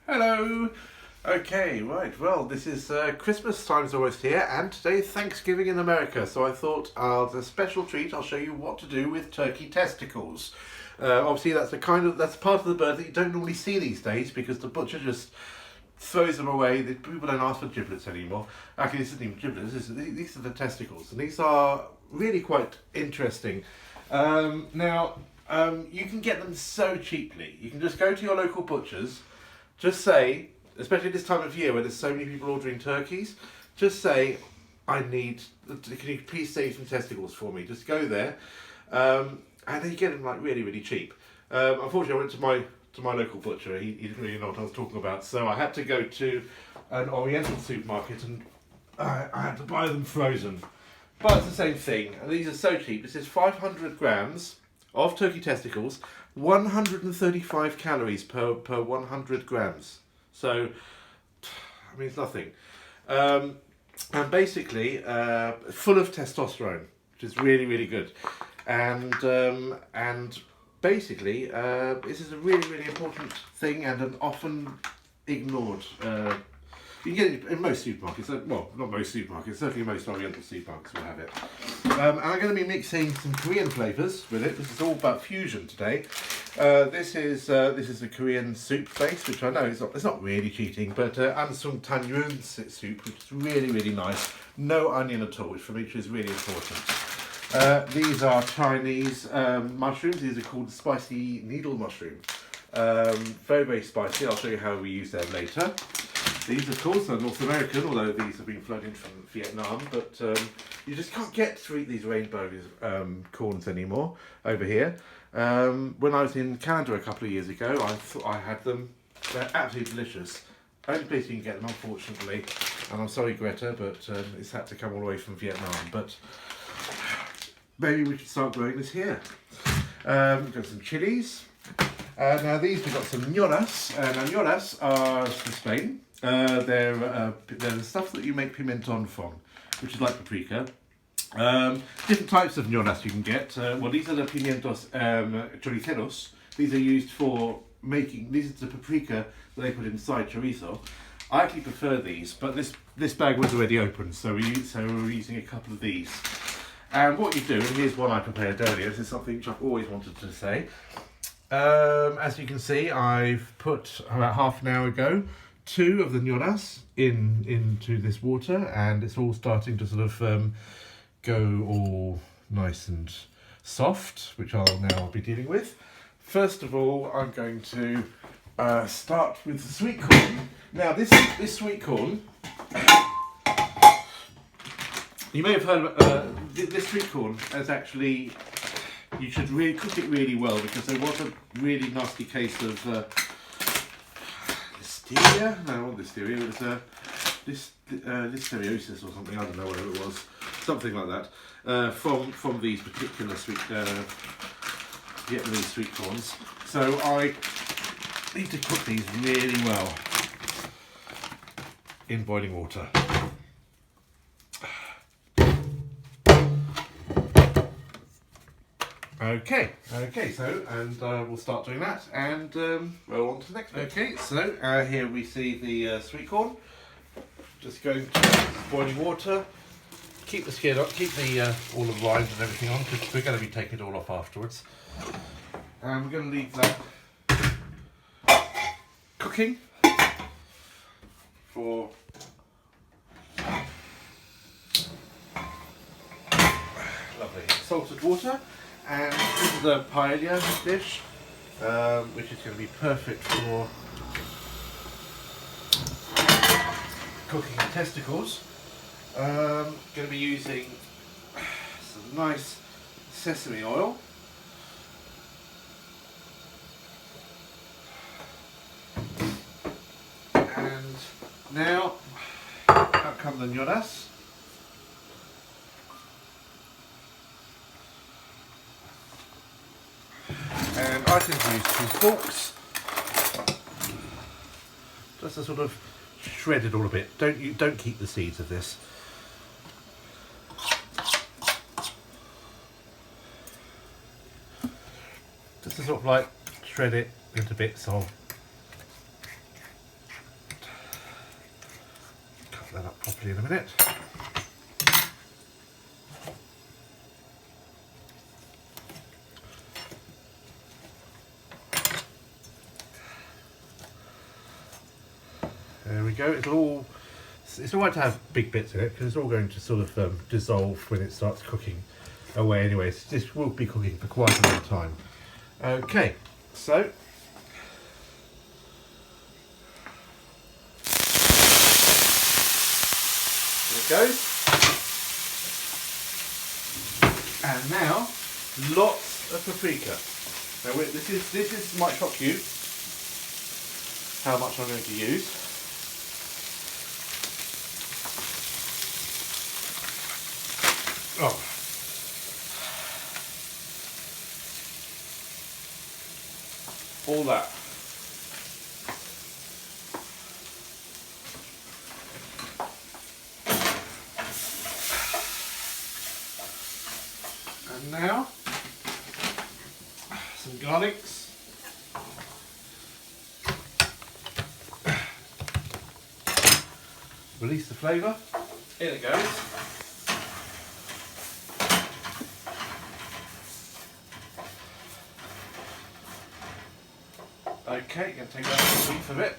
Hello! Okay, right, well, this is Christmas time's almost here, and today's Thanksgiving in America, so I thought as a special treat I'll show you what to do with turkey testicles. Obviously that's part of the bird that you don't normally see these days because the butcher just throws them away. People don't ask for giblets anymore. Actually, this isn't even giblets, these are the testicles, and these are really quite interesting. You can get them so cheaply. You can just go to your local butchers, just say, especially this time of year where there's so many people ordering turkeys, just say, can you please save some testicles for me? Just go there, and then you get them like really, really cheap. Unfortunately, I went to my local butcher. He didn't really know what I was talking about, so I had to go to an Oriental supermarket and I had to buy them frozen. But it's the same thing. And these are so cheap. This is 500 grams of turkey testicles, 135 calories per 100 grams. So, I mean, it's nothing. And basically, full of testosterone, which is really, really good. And basically, this is a really, really important thing and an often ignored. You can get it in most supermarkets, well, not most supermarkets, certainly most Oriental supermarkets will have it. And I'm going to be mixing some Korean flavours with it. This is all about fusion today. This is a Korean soup base, which I know it's not really cheating, but Ansung Tanyun soup, which is really, really nice. No onion at all, which is really important. These are Chinese mushrooms. These are called spicy needle mushroom. Very, very spicy. I'll show you how we use them later. These, of course, are North American, although these have been flown in from Vietnam, but you just can't get to eat these rainbow corns anymore over here. When I was in Canada a couple of years ago, I had them. They're absolutely delicious. Only place you can get them, unfortunately, and I'm sorry, Greta, but it's had to come all the way from Vietnam. But maybe we should start growing this here. We've got some chilies. Now these, we've got some ñoras. Now ñoras are from Spain. They're the stuff that you make pimenton from, which is like paprika. Different types of ñoras you can get. Well, these are the pimientos choriceros. These are used for making. These are the paprika that they put inside chorizo. I actually prefer these, but this bag was already open, so we're using a couple of these. And what you do, and here's one I prepared earlier. This is something which I've always wanted to say. As you can see, I've put about half an hour ago 2 of the ñoras into this water, and it's all starting to sort of go all nice and soft, which I'll now be dealing with. First of all, I'm going to start with the sweet corn. Now this sweet corn, you may have heard of this sweet corn is actually, you should really cook it really well, because there was a really nasty case of listeria. No, not listeria. It was listeriosis or something. I don't know whatever it was. Something like that. From these particular Vietnamese sweet corns. So I need to cook these really well in boiling water. Okay, so, and we'll start doing that, and roll on to the next bit. Okay, so here we see the sweet corn. Just going to boiling water. Keep the skin up, keep all the rinds and everything on, because we're going to be taking it all off afterwards. And we're going to leave that cooking for lovely salted water. And this is a paella dish, which is going to be perfect for cooking testicles. Going to be using some nice sesame oil. And now, out come the ñoras. And I tend to use 2 forks, just to sort of shred it all a bit. Don't keep the seeds of this. Just to sort of like shred it into bits of that up properly in a minute. There we go. It's all right to have big bits in it because it's all going to sort of dissolve when it starts cooking away anyway. So this will be cooking for quite a long time. Okay, so there it goes. And now lots of paprika. Now this is might shock you how much I'm going to use. Oh. All that. And now some garlics. Release the flavour. In it goes. Okay, going to take that off the heat for a bit.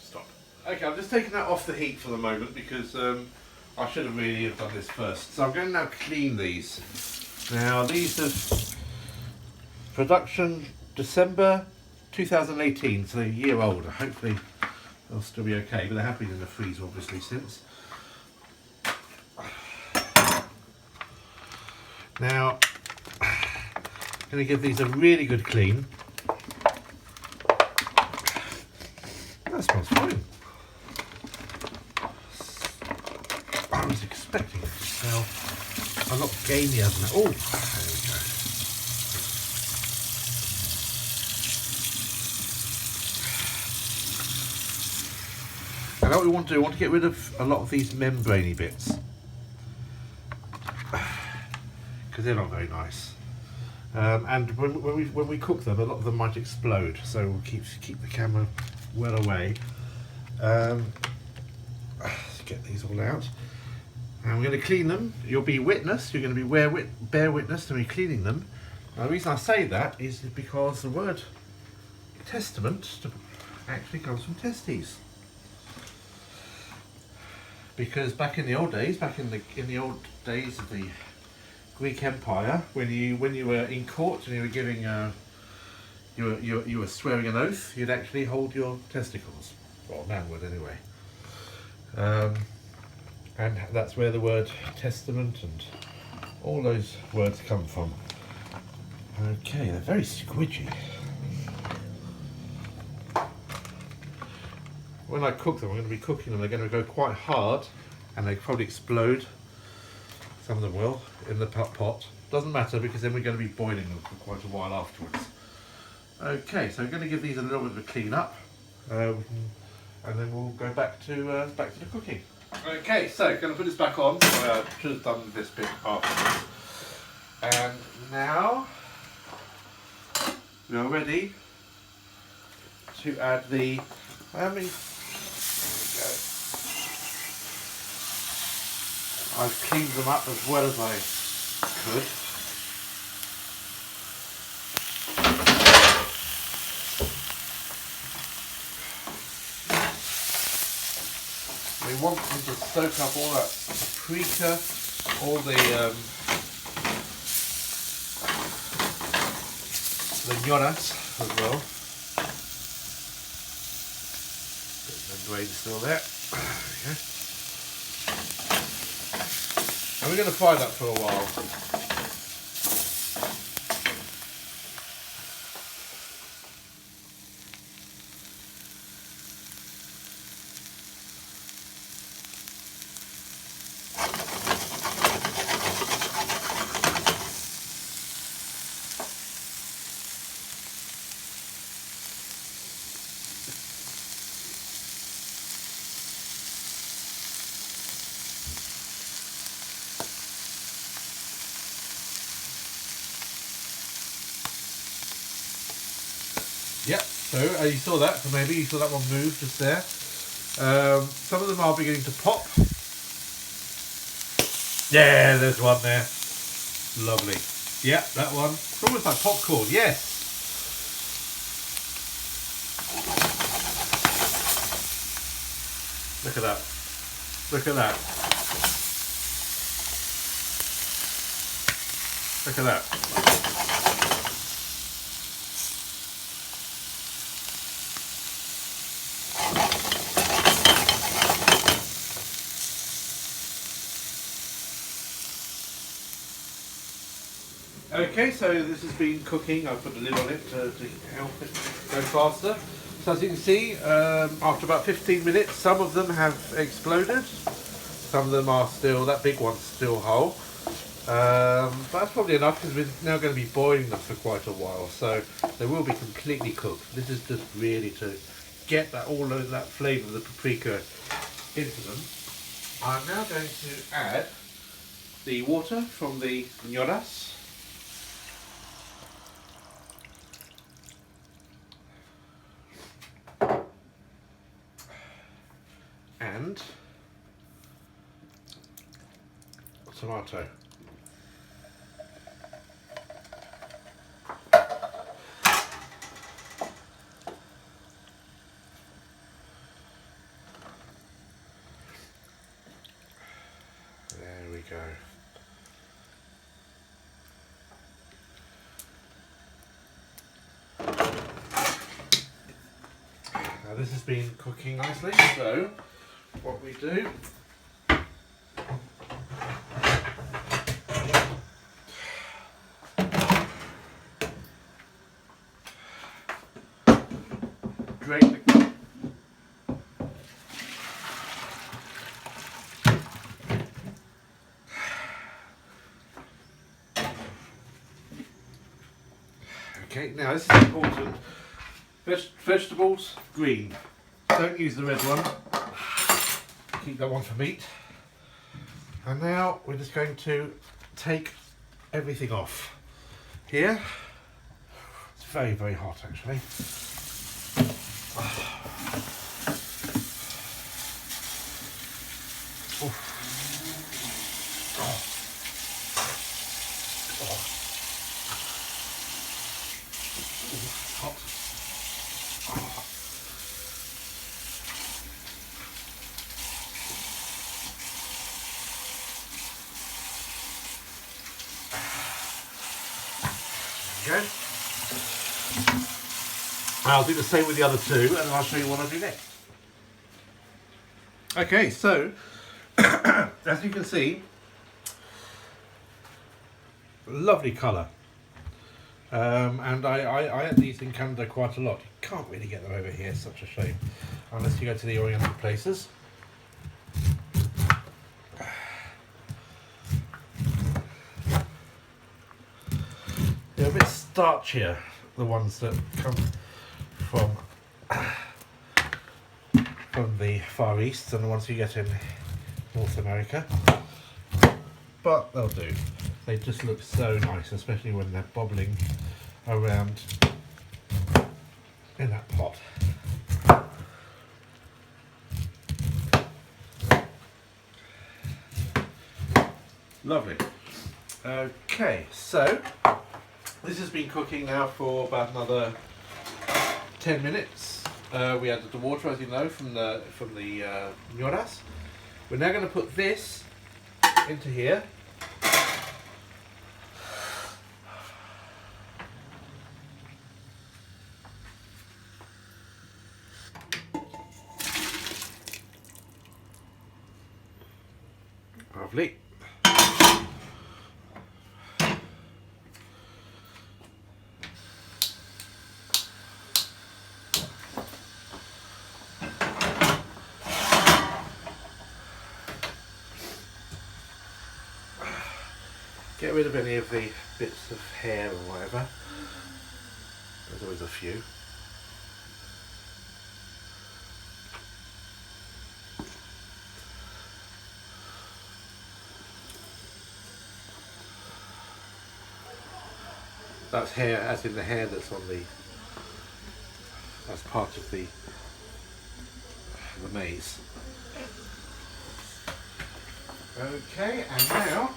Stop. Okay, I'm just taking that off the heat for the moment because I should have really done this first. So I'm going to now clean these. Now these are production December 2018, so they're a year old. Hopefully they'll still be okay, but they have been in the freezer obviously since. Now I'm going to give these a really good clean. That smells fine. I was expecting it to smell a lot gamier than that. Oh, there we go. And now what we want to do, we want to get rid of a lot of these membraney bits because they're not very nice. And when we cook them, a lot of them might explode, so we'll keep the camera well away. Let's get these all out. And we're going to clean them. You'll be witness. You're going to be bear witness to me cleaning them. Now, the reason I say that is because the word testament actually comes from testes. Because back in the old days, of the Greek Empire, when you were in court and you were giving you were swearing an oath, you'd actually hold your testicles. Well, a man would anyway. And that's where the word testament and all those words come from. Okay, they're very squidgy. When I cook them, I'm going to be cooking them. They're going to go quite hard, and they probably explode. Some of them will, in the pot. Doesn't matter because then we're going to be boiling them for quite a while afterwards. Okay, so I'm going to give these a little bit of a clean up, and then we'll go back to the cooking. Okay, so going to put this back on. I should have done this bit afterwards. And now we are ready to add the. I've cleaned them up as well as I could. We want them to soak up all that paprika, all the nyonas as well. The grain's still there. There we go. And we're going to fry that for a while. So you saw that, so maybe you saw that one move just there. Some of them are beginning to pop. Yeah, there's one there. Lovely. Yeah, that one. It's almost like popcorn, yes. Look at that. Look at that. Look at that. Okay, so this has been cooking. I've put a lid on it to help it go faster. So as you can see, after about 15 minutes, some of them have exploded. Some of them are still, that big one's still whole. But that's probably enough because we're now going to be boiling them for quite a while. So they will be completely cooked. This is just really to get that all of that flavour of the paprika into them. I'm now going to add the water from the ñoras. And tomato. There we go. Now this has been cooking nicely, so what we do drain the okay, now this is important. Vegetables, green. Don't use the red one. Keep that one for meat. And now we're just going to take everything off. Here, it's very, very hot actually. Hot. Okay. I'll do the same with the other two, and then I'll show you what I do next. Okay, so as you can see, lovely colour. And I had these in Canada quite a lot. You can't really get them over here, it's such a shame, unless you go to the Oriental places. They're a bit starchier, the ones that come from the Far East than the ones you get in North America. But they'll do. They just look so nice, especially when they're bobbling around in that pot. Lovely. Okay, so this has been cooking now for about another 10 minutes. We added the water, as you know, from the ñoras. We're now going to put this into here. Lovely. Get rid of any of the bits of hair or whatever. There's always a few. That's hair, as in the hair that's on the as part of the maize. Okay, and now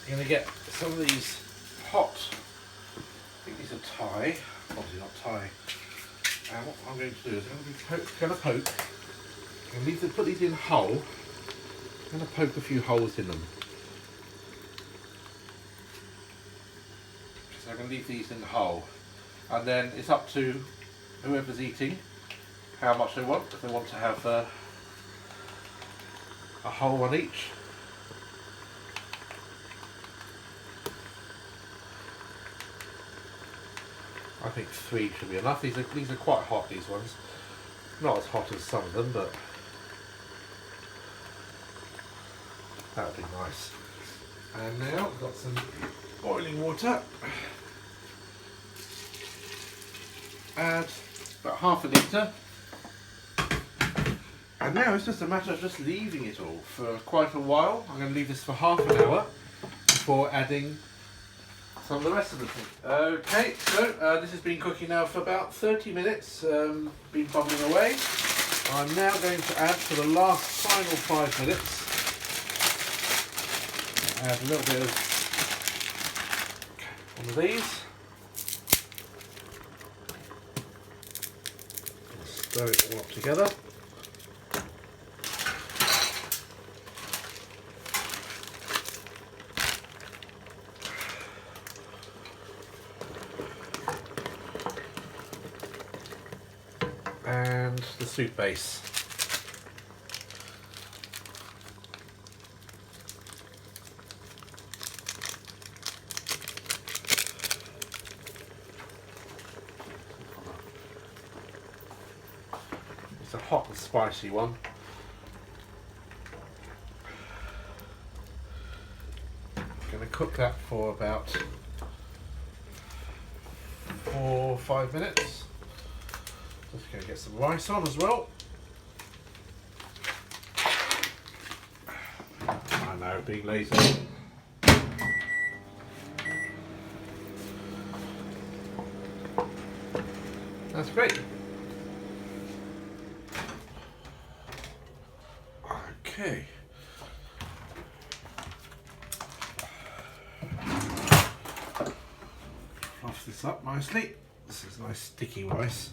I'm going to get some of these hot, I think these are Thai, obviously not Thai. And what I'm going to do is I'm going to poke, and put these in whole. I'm going to poke a few holes in them. So I'm going to leave these in whole. And then it's up to whoever's eating how much they want. If they want to have a hole on each. I think 3 should be enough. These are quite hot, these ones. Not as hot as some of them, but that would be nice. And now we've got some boiling water. Add about half a litre. And now it's just a matter of just leaving it all for quite a while. I'm going to leave this for half an hour before adding some of the rest of the thing. Okay, so this has been cooking now for about 30 minutes, been bubbling away. I'm now going to add for the last final 5 minutes, add a little bit of one of these. Stir it all up together. And the soup base. It's a hot and spicy one. I'm going to cook that for about 4 or 5 minutes. Just going to get some rice on as well. I know, being lazy. That's great. Okay. Fluff this up nicely. This is nice sticky rice.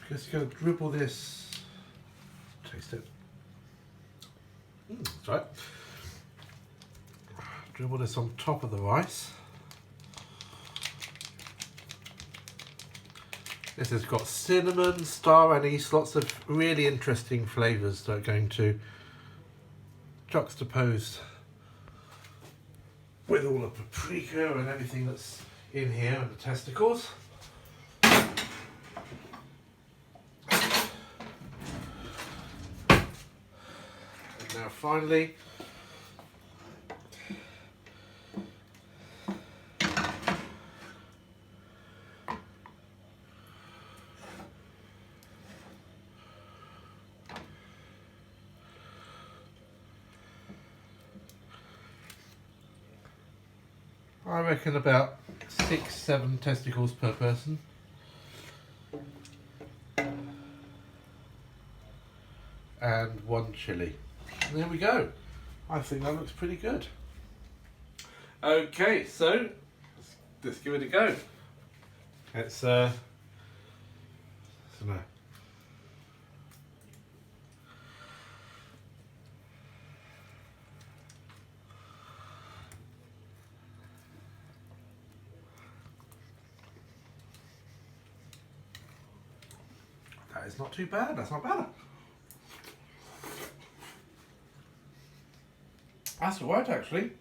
Just going to dribble this. Taste it. That's right. Dribble this on top of the rice. This has got cinnamon, star anise, lots of really interesting flavours that are going to juxtapose with all the paprika and everything that's in here and the testicles. Now finally, I reckon about 6-7 testicles per person. And 1 chilli. And there we go. I think that looks pretty good. Okay, so let's give it a go. It's no. That is not too bad. That's not bad. That's all right, actually.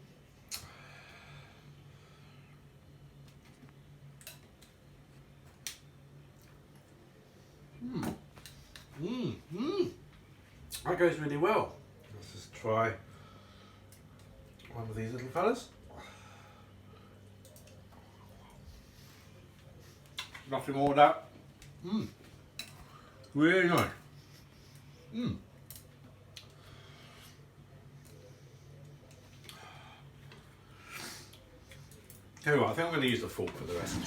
That goes really well. Let's just try one of these little fellas. Nothing more with that. Really nice. Tell you what, I think I'm going to use the fork for the rest.